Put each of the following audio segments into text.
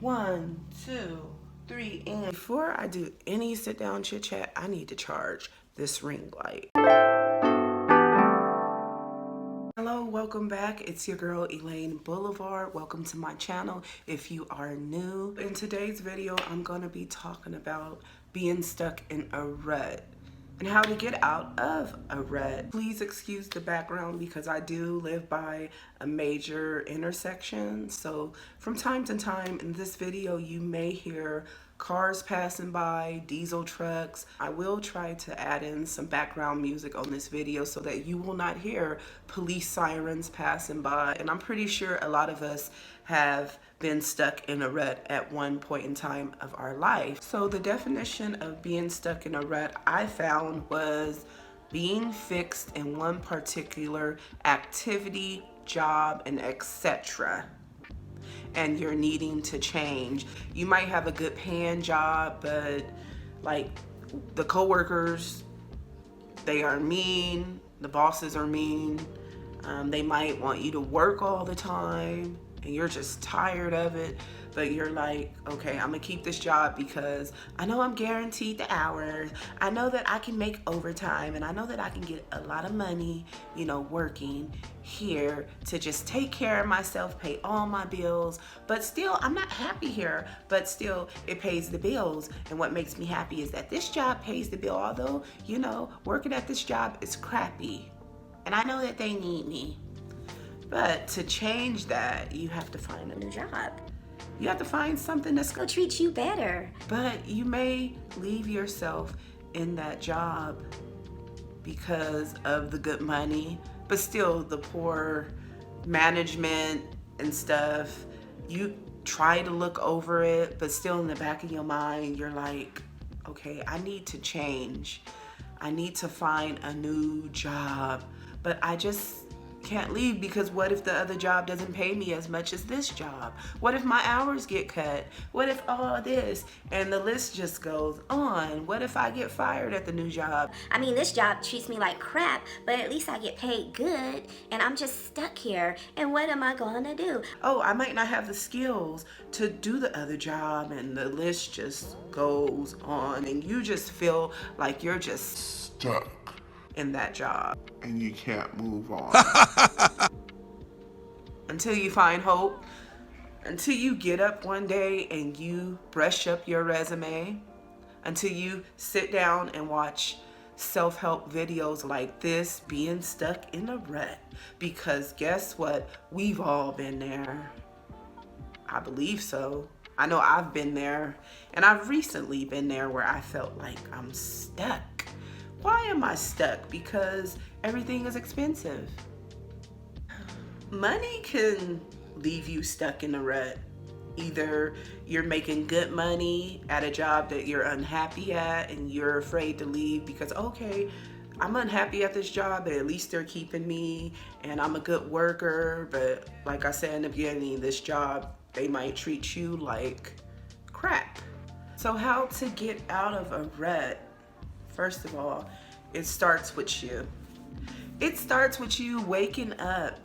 One, two, three, and before I do any sit down chit chat, I need to charge this ring light. Hello, welcome back. It's your girl Elaine Boulevard. Welcome to my channel if you are new. In today's video, I'm going to be talking about being stuck in a rut and how to get out of a rut. Please excuse the background because I do live by a major intersection. So from time to time in this video, you may hear cars passing by, diesel trucks. I will try to add in some background music on this video so that you will not hear police sirens passing by. And I'm pretty sure a lot of us have been stuck in a rut at one point in time of our life. So the definition of being stuck in a rut I found was being fixed in one particular activity, job, and etc. and you're needing to change. You might have a good paying job, but like the coworkers, they are mean, the bosses are mean. They might want you to work all the time and you're just tired of it, but you're like, okay, I'm gonna keep this job because I know I'm guaranteed the hours. I know that I can make overtime and I know that I can get a lot of money, working here to just take care of myself, pay all my bills, but still I'm not happy here, but still it pays the bills. And what makes me happy is that this job pays the bill, although, working at this job is crappy. And I know that they need me. But to change that, you have to find a new job. You have to find something that's going to treat you better. But you may leave yourself in that job because of the good money, but still the poor management and stuff. You try to look over it, but still in the back of your mind, you're like, okay, I need to change. I need to find a new job, but I just can't leave because what if the other job doesn't pay me as much as this job? What if my hours get cut? What if all this? And the list just goes on. What if I get fired at the new job? I mean, this job treats me like crap, but at least I get paid good, and I'm just stuck here. And what am I gonna do? Oh, I might not have the skills to do the other job, and the list just goes on, and you just feel like you're just stuck in that job. and you can't move on. Until you find hope, until you get up one day and you brush up your resume, until you sit down and watch self-help videos like this, being stuck in a rut. Because guess what? We've all been there. I believe so. I know I've been there, and I've recently been there where I felt like I'm stuck. Why am I stuck? Because everything is expensive. Money can leave you stuck in a rut. Either you're making good money at a job that you're unhappy at and you're afraid to leave because, okay, I'm unhappy at this job, but at least they're keeping me and I'm a good worker. But like I said in the beginning, this job, they might treat you like crap. So how to get out of a rut? First of all, it starts with you. It starts with you waking up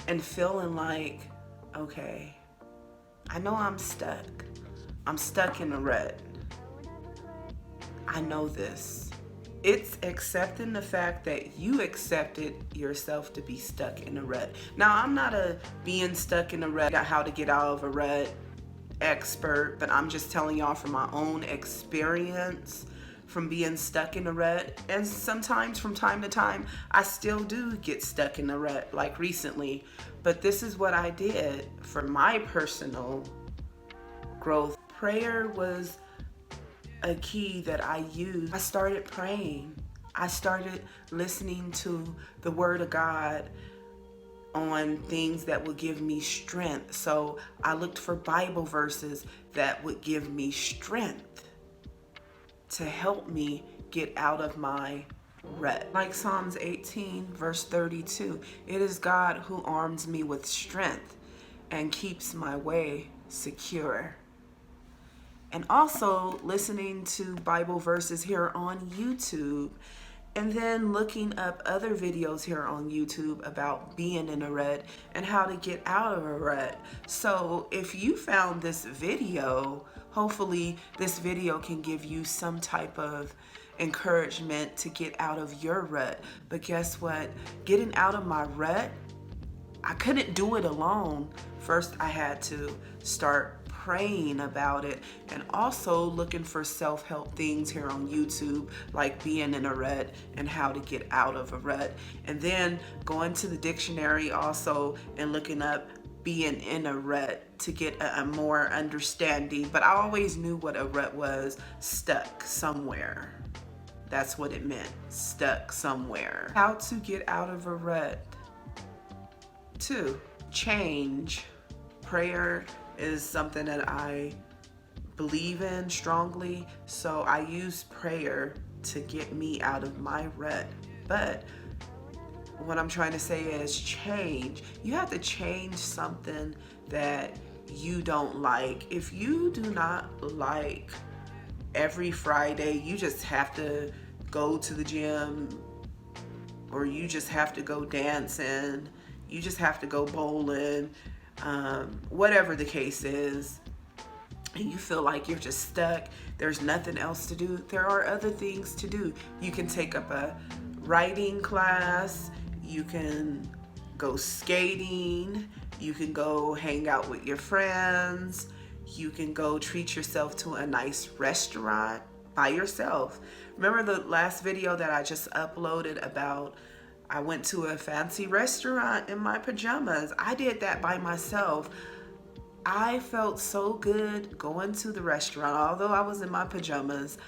and feeling like, okay, I know I'm stuck. I'm stuck in a rut. I know this. It's accepting the fact that you accepted yourself to be stuck in a rut. Now, I'm not a being stuck in a rut, how to get out of a rut expert, but I'm just telling y'all from my own experience from being stuck in a rut. And sometimes from time to time, I still do get stuck in a rut, like recently. But this is what I did for my personal growth. Prayer was a key that I used. I started praying. I started listening to the Word of God on things that would give me strength. So I looked for Bible verses that would give me strength to help me get out of my rut. Like Psalms 18 verse 32, it is God who arms me with strength and keeps my way secure. And also listening to Bible verses here on YouTube and then looking up other videos here on YouTube about being in a rut and how to get out of a rut. So if you found this video, hopefully this video can give you some type of encouragement to get out of your rut. But guess what? Getting out of my rut, I couldn't do it alone. First, I had to start praying about it and also looking for self-help things here on YouTube, like being in a rut and how to get out of a rut. And then going to the dictionary also and looking up being in a rut to get a more understanding. But I always knew what a rut was: stuck somewhere. That's what it meant, stuck somewhere. How to get out of a rut. 2, change. Prayer is something that I believe in strongly, so I use prayer to get me out of my rut. But what I'm trying to say is change. You have to change something that you don't like. If you do not like every Friday, you just have to go to the gym, or you just have to go dancing, you just have to go bowling, whatever the case is, and you feel like you're just stuck, there's nothing else to do, there are other things to do. You can take up a writing class, you can go skating, you can go hang out with your friends, you can go treat yourself to a nice restaurant by yourself. Remember the last video that I just uploaded about I went to a fancy restaurant in my pajamas? I did that by myself. I felt so good going to the restaurant, although I was in my pajamas,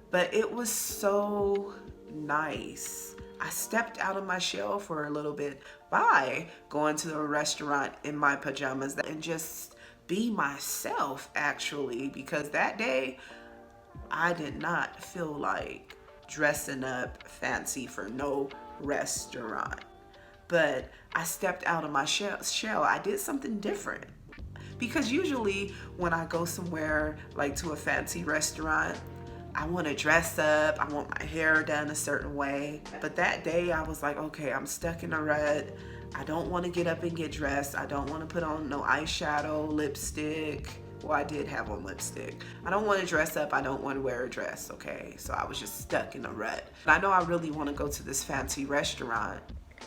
but it was so nice. I stepped out of my shell for a little bit by going to the restaurant in my pajamas and just be myself, actually, because that day I did not feel like dressing up fancy for no restaurant. But I stepped out of my shell. I did something different. Because usually when I go somewhere like to a fancy restaurant, I want to dress up, I want my hair done a certain way. But that day I was like, okay, I'm stuck in a rut. I don't want to get up and get dressed. I don't want to put on no eyeshadow, lipstick. Well, I did have on lipstick. I don't want to dress up. I don't want to wear a dress, okay? So I was just stuck in a rut. I know I really want to go to this fancy restaurant.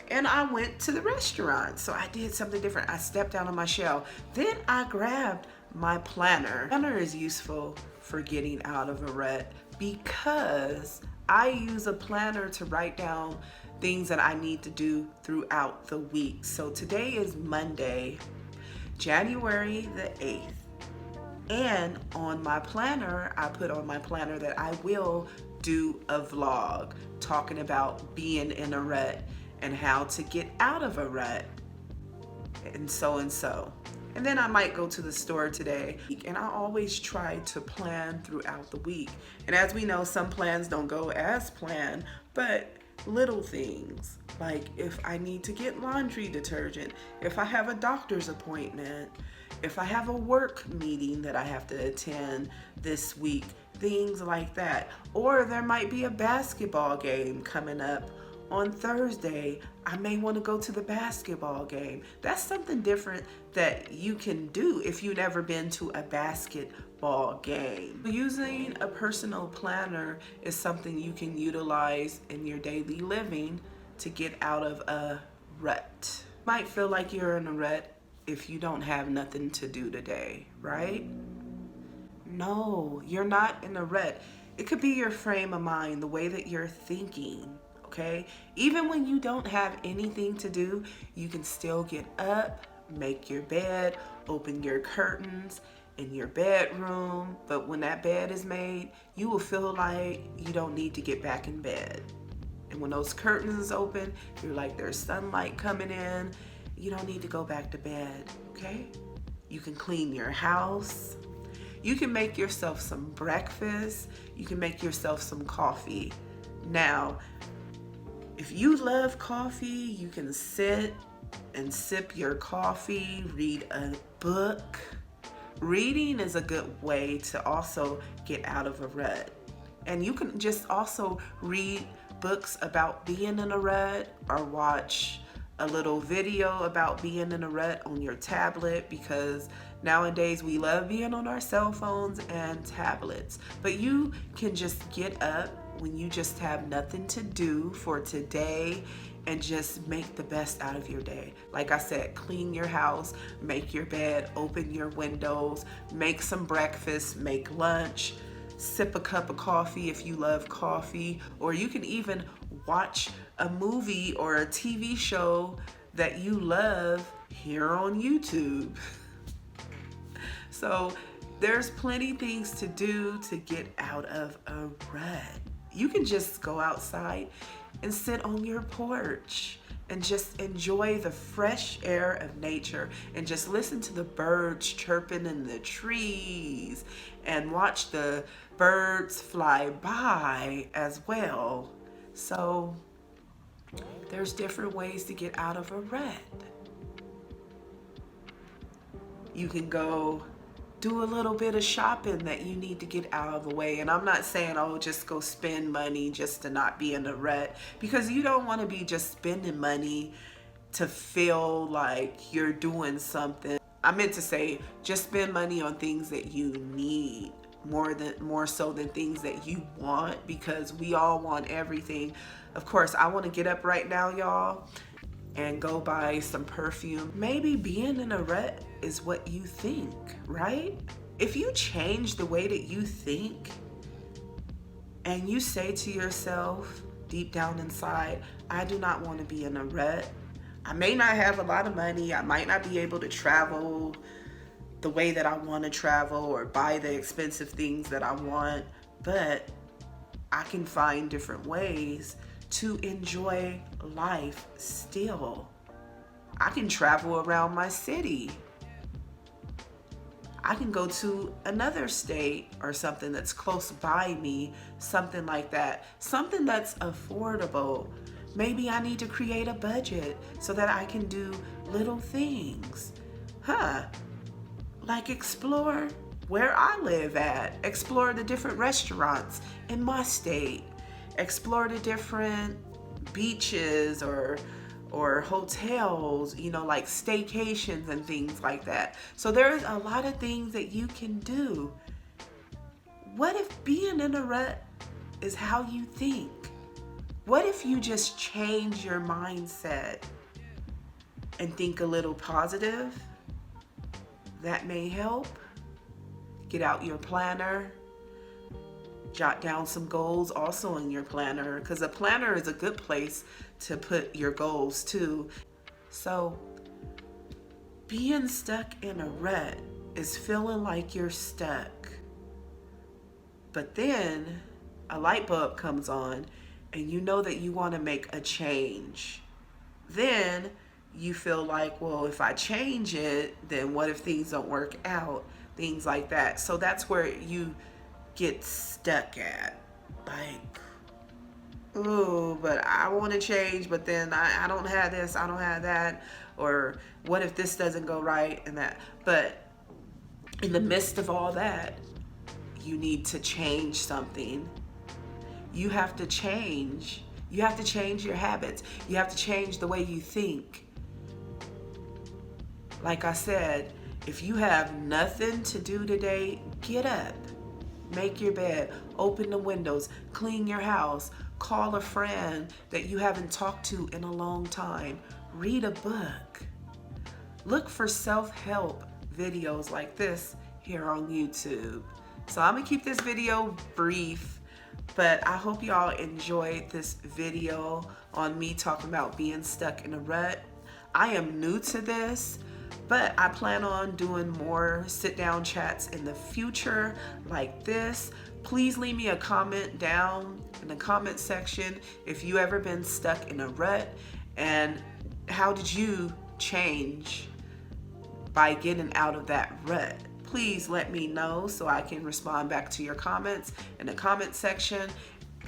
And I went to the restaurant. So I did something different. I stepped out of my shell. Then I grabbed my planner. Planner is useful for getting out of a rut because I use a planner to write down things that I need to do throughout the week. So today is Monday, January the 8th. And on my planner, I put on my planner that I will do a vlog talking about being in a rut and how to get out of a rut and so. And then I might go to the store today, and I always try to plan throughout the week. And as we know, some plans don't go as planned, but little things like if I need to get laundry detergent, if I have a doctor's appointment, if I have a work meeting that I have to attend this week, things like that. Or there might be a basketball game coming up on Thursday. I may want to go to the basketball game. That's something different that you can do if you've never been to a basketball game. Using a personal planner is something you can utilize in your daily living to get out of a rut. You might feel like you're in a rut if you don't have nothing to do today, right? No, you're not in a rut. It could be your frame of mind, the way that you're thinking, okay? Even when you don't have anything to do, you can still get up, make your bed, open your curtains in your bedroom. But when that bed is made, you will feel like you don't need to get back in bed. And when those curtains open, you're like, there's sunlight coming in. You don't need to go back to bed, okay? You can clean your house. You can make yourself some breakfast. You can make yourself some coffee. Now, if you love coffee, you can sit and sip your coffee, read a book. Reading is a good way to also get out of a rut. And you can just also read books about being in a rut or watch a little video about being in a rut on your tablet, because nowadays we love being on our cell phones and tablets. But you can just get up when you just have nothing to do for today and just make the best out of your day. Like I said, clean your house, make your bed, open your windows, make some breakfast, make lunch, sip a cup of coffee if you love coffee, or you can even watch a movie or a TV show that you love here on YouTube. So there's plenty things to do to get out of a rut. You can just go outside and sit on your porch and just enjoy the fresh air of nature and just listen to the birds chirping in the trees and watch the birds fly by as well. So there's different ways to get out of a rut. You can go do a little bit of shopping that you need to get out of the way. And I'm not saying, oh, just go spend money just to not be in a rut, because you don't want to be just spending money to feel like you're doing something. I meant to say, just spend money on things that you need more so than things that you want, because we all want everything. Of course, I want to get up right now, y'all, and go buy some perfume. Maybe being in a rut is what you think, right? If you change the way that you think and you say to yourself deep down inside, I do not want to be in a rut. I may not have a lot of money. I might not be able to travel the way that I want to travel or buy the expensive things that I want, but I can find different ways to enjoy life still. I can travel around my city. I can go to another state or something that's close by me, something like that. Something that's affordable. Maybe I need to create a budget so that I can do little things. Like explore where I live at. Explore the different restaurants in my state. Explore the different beaches or hotels, you know, like staycations and things like that. So there's a lot of things that you can do. What if being in a rut is how you think? What if you just change your mindset and think a little positive? That may help. Get out your planner. Jot down some goals also in your planner, because a planner is a good place to put your goals too. So being stuck in a rut is feeling like you're stuck. But then a light bulb comes on and you know that you want to make a change. Then you feel like, well, if I change it, then what if things don't work out? Things like that. So that's where you get stuck at. Like, ooh, but I want to change, but then I don't have this, I don't have that. Or what if this doesn't go right and that? But in the midst of all that, you need to change something. You have to change. You have to change your habits. You have to change the way you think. Like I said, if you have nothing to do today, get up. Make your bed, open the windows, clean your house, call a friend that you haven't talked to in a long time, read a book. Look for self-help videos like this here on YouTube. So I'm gonna keep this video brief, but I hope y'all enjoyed this video on me talking about being stuck in a rut. I am new to this, but I plan on doing more sit-down chats in the future like this. Please leave me a comment down in the comment section if you ever been stuck in a rut, and how did you change by getting out of that rut. Please let me know so I can respond back to your comments in the comment section.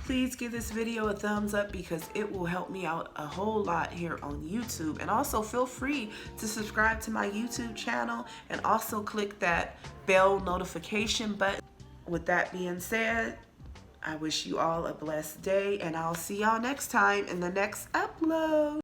Please give this video a thumbs up because it will help me out a whole lot here on YouTube. And also feel free to subscribe to my YouTube channel and also click that bell notification button. With that being said, I wish you all a blessed day, and I'll see y'all next time in the next upload.